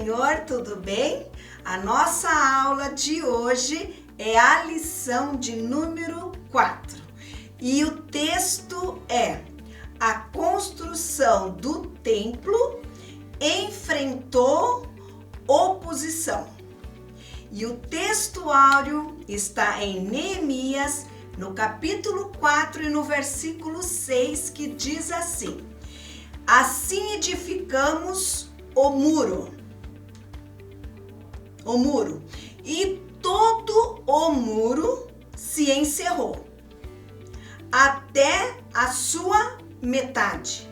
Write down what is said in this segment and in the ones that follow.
Senhor, tudo bem? A nossa aula de hoje é a lição de número 4 e o texto é: a construção do templo enfrentou oposição. E o texto áureo está em Neemias, no capítulo 4 e no versículo 6, que diz assim: assim edificamos o muro, e todo o muro se encerrou, até a sua metade,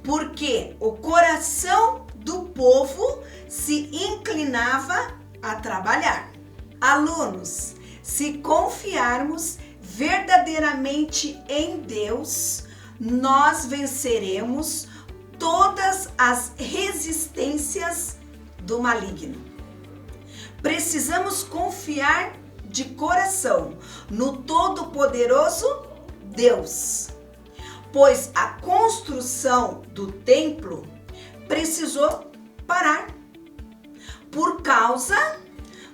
porque o coração do povo se inclinava a trabalhar. Alunos, se confiarmos verdadeiramente em Deus, nós venceremos todas as resistências do maligno. Precisamos confiar de coração no Todo-Poderoso Deus, pois a construção do templo precisou parar por causa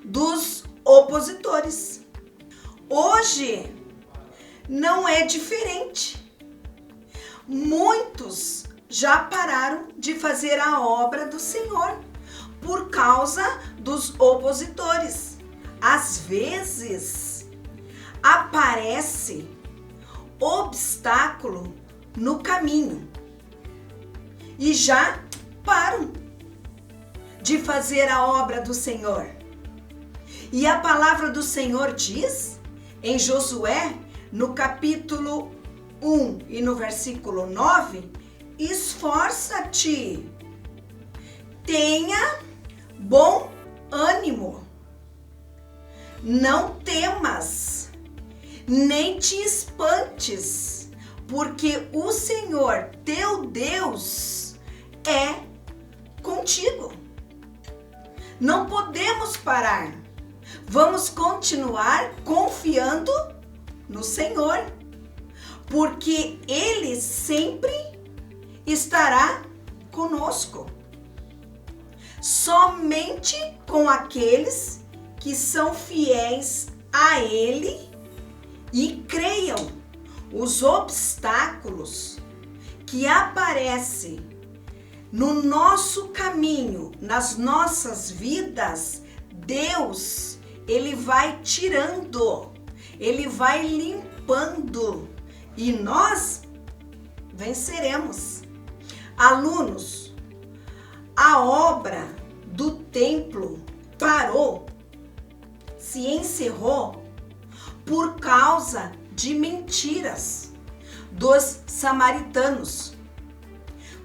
dos opositores. Hoje não é diferente. Muitos já pararam de fazer a obra do Senhor por causa dos opositores. Às vezes aparece obstáculo no caminho e já param de fazer a obra do Senhor. E a palavra do Senhor diz em Josué, no capítulo 1 e no versículo 9: esforça-te, tenha bom ânimo, não temas, nem te espantes, porque o Senhor teu Deus é contigo. Não podemos parar, vamos continuar confiando no Senhor, porque Ele sempre estará conosco. Somente com aqueles que são fiéis a Ele e creiam. Os obstáculos que aparecem no nosso caminho, nas nossas vidas, Deus, Ele vai tirando, Ele vai limpando e nós venceremos. Alunos, a obra do templo parou, se encerrou por causa de mentiras dos samaritanos,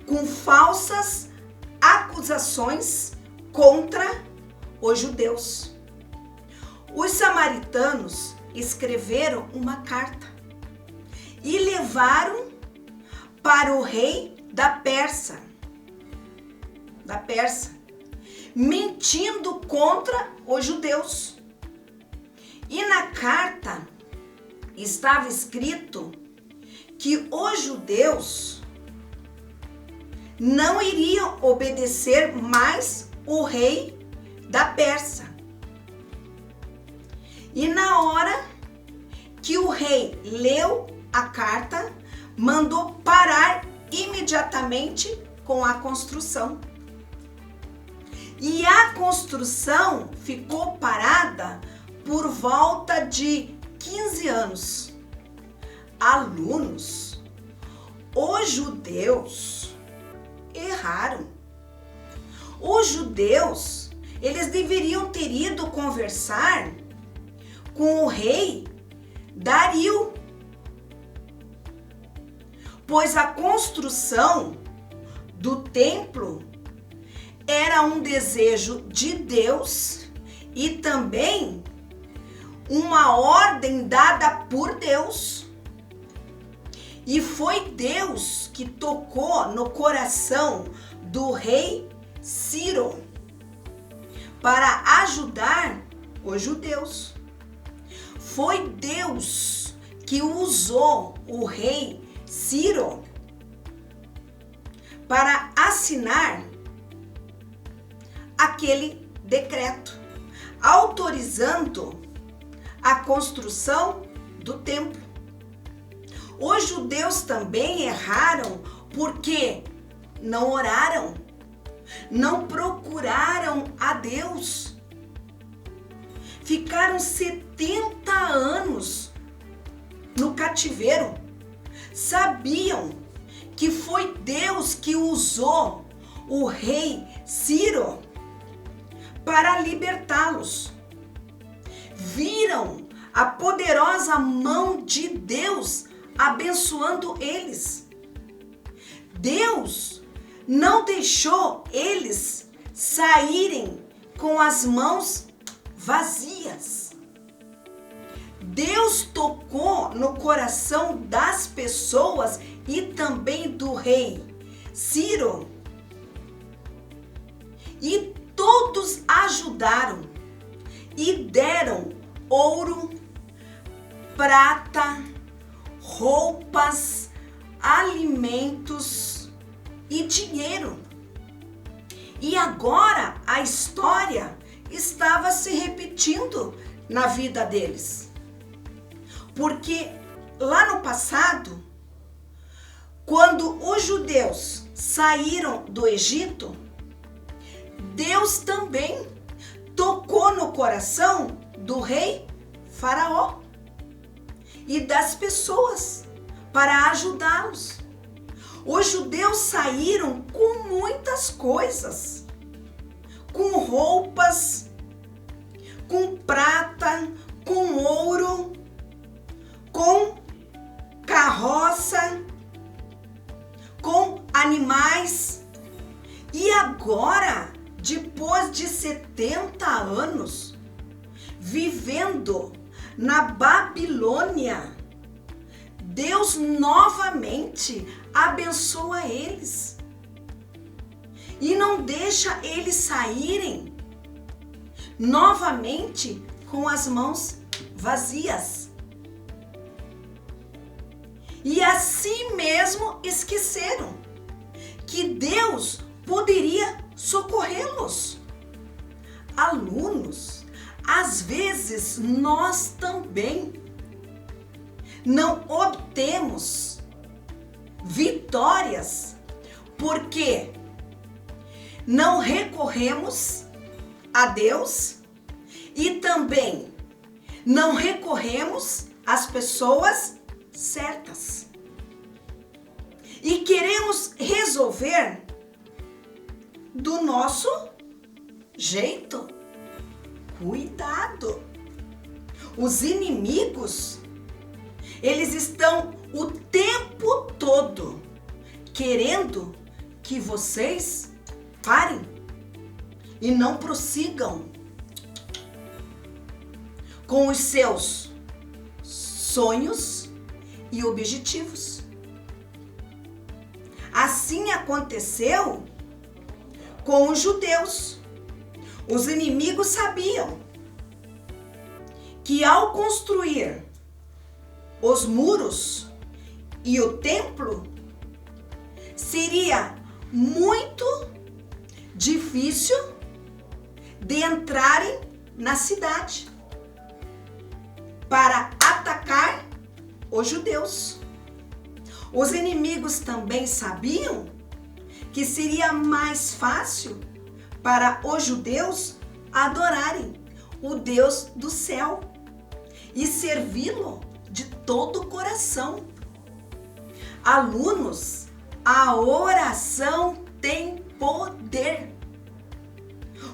com falsas acusações contra os judeus. Os samaritanos escreveram uma carta e levaram para o rei da Pérsia, mentindo contra os judeus. E na carta estava escrito que os judeus não iriam obedecer mais o rei da Pérsia. E na hora que o rei leu a carta, mandou parar imediatamente com a construção. E a construção ficou parada por volta de 15 anos. Alunos, os judeus erraram. Os judeus, eles deveriam ter ido conversar com o rei Dario, pois a construção do templo era um desejo de Deus e também uma ordem dada por Deus. E foi Deus que tocou no coração do rei Ciro para ajudar os judeus. Foi Deus que usou o rei Ciro para assinar aquele decreto, autorizando a construção do templo. Os judeus também erraram porque não oraram, não procuraram a Deus. Ficaram 70 anos no cativeiro. Sabiam que foi Deus que usou o rei Ciro para libertá-los. Viram a poderosa mão de Deus abençoando eles. Deus não deixou eles saírem com as mãos vazias. Deus tocou no coração das pessoas e também do rei Ciro, e todos ajudaram e deram ouro, prata, roupas, alimentos e dinheiro. E agora a história estava se repetindo na vida deles. Porque lá no passado, quando os judeus saíram do Egito, Deus também tocou no coração do rei Faraó e das pessoas para ajudá-los. Os judeus saíram com muitas coisas, com roupas, com prata, com ouro, com carroça, com animais. E agora, depois de 70 anos, vivendo na Babilônia, Deus novamente abençoa eles e não deixa eles saírem novamente com as mãos vazias. E assim mesmo esqueceram que Deus poderia socorrê-los. Alunos, às vezes nós também não obtemos vitórias porque não recorremos a Deus e também não recorremos às pessoas certas. E queremos resolver do nosso jeito. Cuidado! Os inimigos, eles estão o tempo todo querendo que vocês parem e não prossigam com os seus sonhos e objetivos. Assim aconteceu com os judeus. Os inimigos sabiam que ao construir os muros e o templo, seria muito difícil de entrarem na cidade para atacar os judeus. Os inimigos também sabiam que seria mais fácil para os judeus adorarem o Deus do céu e servi-lo de todo o coração. Alunos, a oração tem poder.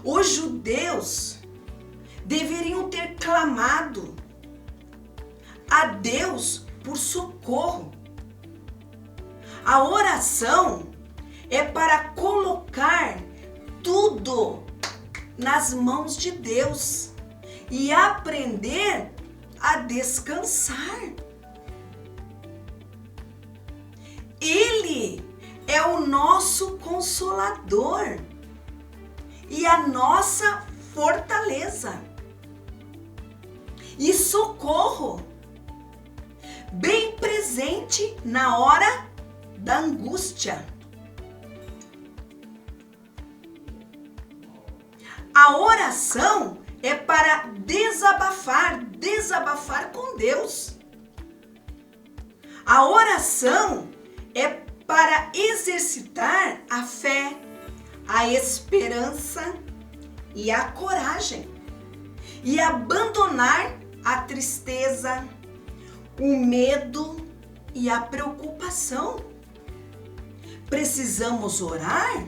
Os judeus deveriam ter clamado a Deus por socorro. A oração é para colocar tudo nas mãos de Deus e aprender a descansar. Ele é o nosso consolador e a nossa fortaleza e socorro, bem presente na hora da angústia. A oração é para desabafar com Deus. A oração é para exercitar a fé, a esperança e a coragem, e abandonar a tristeza, o medo e a preocupação. Precisamos orar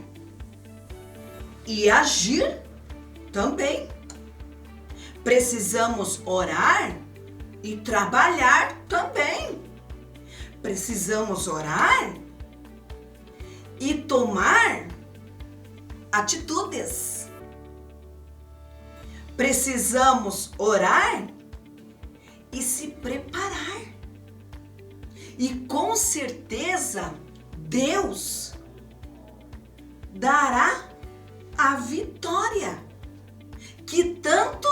e agir também. Precisamos orar e trabalhar também. Precisamos orar e tomar atitudes. Precisamos orar e se preparar. E com certeza Deus dará a vitória que tanto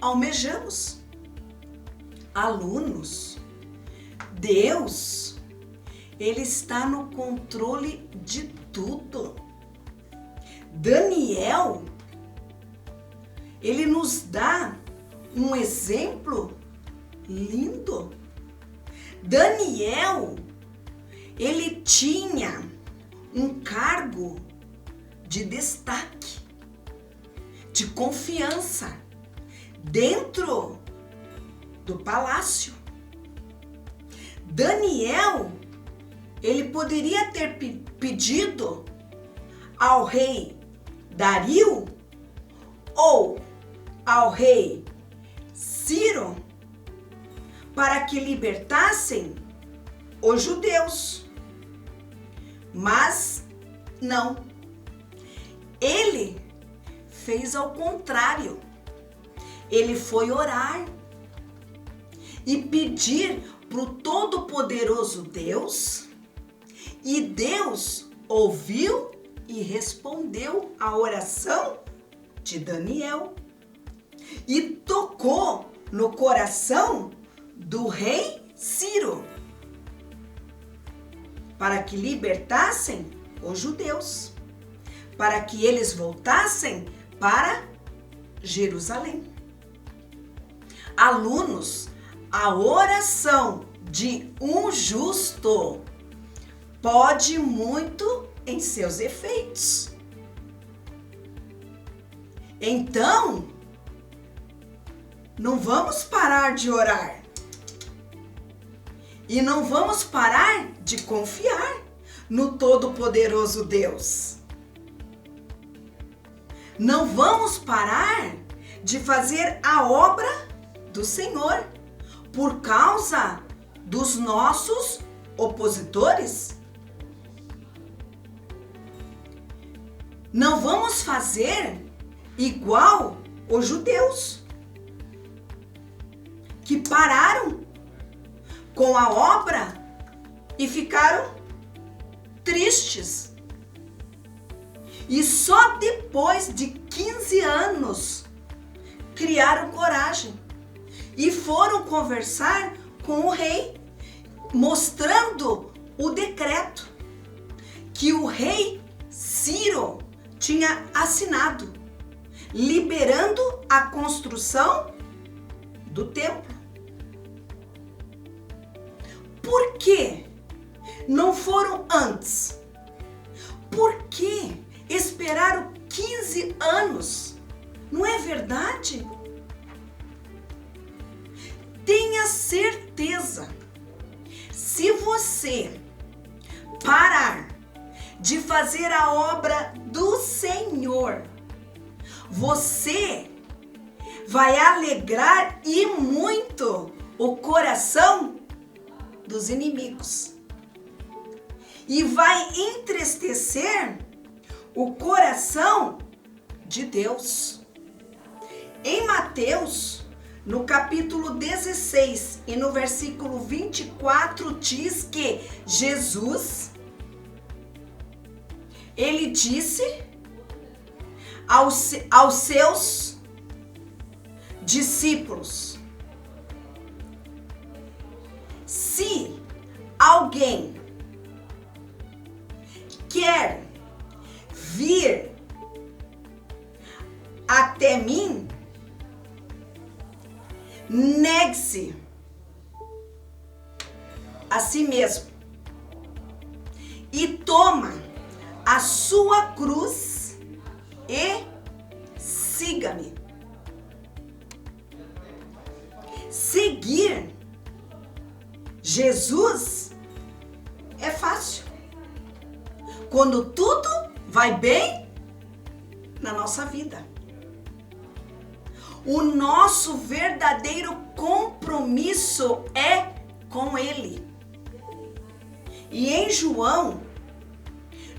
almejamos. Alunos, Deus, Ele está no controle de tudo. Daniel, ele nos dá um exemplo lindo. Daniel, ele tinha um cargo de destaque, de confiança dentro do palácio. Daniel, ele poderia ter pedido ao rei Dario ou ao rei Ciro para que libertassem os judeus. Mas não. Ele fez ao contrário. Ele foi orar e pedir para o Todo-Poderoso Deus, e Deus ouviu e respondeu a oração de Daniel e tocou no coração do rei Ciro para que libertassem os judeus, para que eles voltassem para Jerusalém. Alunos, a oração de um justo pode muito em seus efeitos. Então, não vamos parar de orar. E não vamos parar de confiar no Todo-Poderoso Deus. Não vamos parar de fazer a obra do Senhor por causa dos nossos opositores. Não vamos fazer igual os judeus, que pararam com a obra e ficaram tristes. E só depois de 15 anos criaram coragem e foram conversar com o rei, mostrando o decreto que o rei Ciro tinha assinado, liberando a construção do templo. Por que não foram antes? Por que esperaram 15 anos? Não é verdade? Tenha certeza, se você parar de fazer a obra do Senhor, você vai alegrar e muito o coração dos inimigos e vai entristecer o coração de Deus. Em Mateus, no capítulo 16 e no versículo 24, diz que Jesus, ele disse aos seus discípulos: se alguém quer vir a si mesmo e toma a sua cruz e siga-me. Seguir Jesus é fácil. Quando tudo vai bem na nossa vida. O nosso verdadeiro compromisso é com Ele. E em João,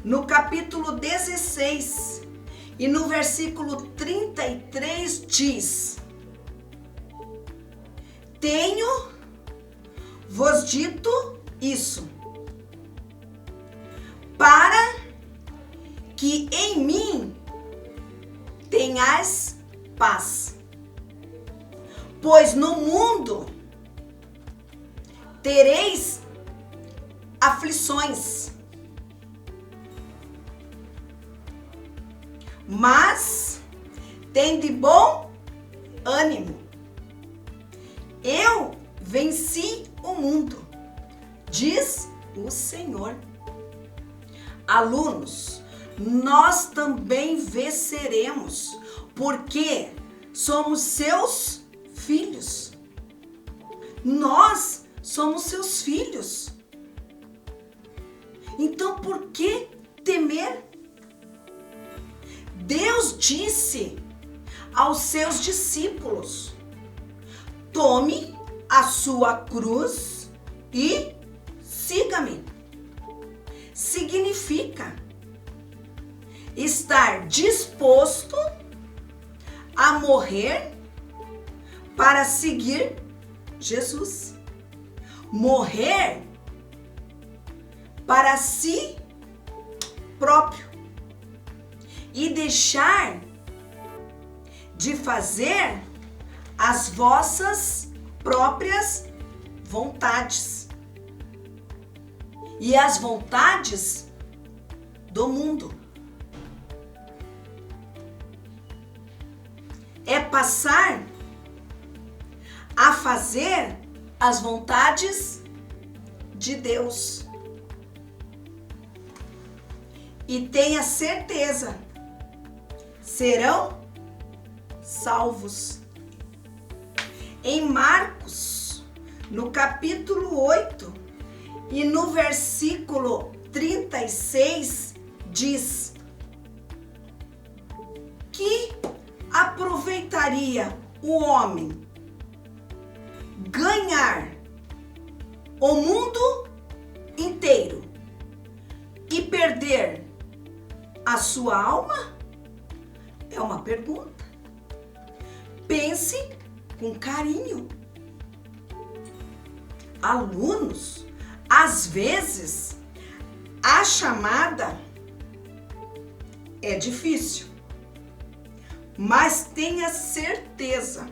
no capítulo 16 e no versículo 33 diz: Tenho-vos dito isso, para que em mim tenhais paz. Pois no mundo tereis aflições, mas tende bom ânimo. Eu venci o mundo, diz o Senhor. Alunos, nós também venceremos, porque somos seus filhos. Nós somos seus filhos. Então, por que temer? Deus disse aos seus discípulos: tome a sua cruz e siga-me. Significa estar disposto a morrer para seguir Jesus. Morrer para si próprio e deixar de fazer as vossas próprias vontades e as vontades do mundo. É passar a fazer as vontades de Deus. E tenha certeza, serão salvos. Em Marcos, no capítulo 8 e no versículo 36, diz: que aproveitaria o homem ganhar o mundo inteiro e perder a sua alma? É uma pergunta. Pense com carinho. Alunos, às vezes a chamada é difícil, mas tenha certeza,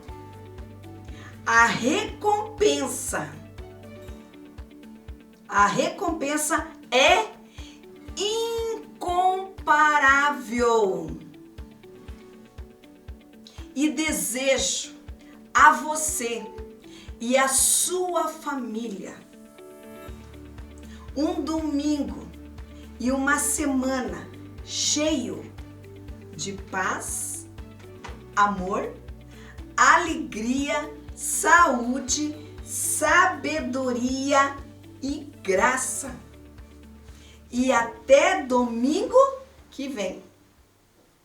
a recompensa é incomparável. E desejo a você e a sua família um domingo e uma semana cheio de paz, amor, alegria, saúde, sabedoria e graça. E até domingo que vem.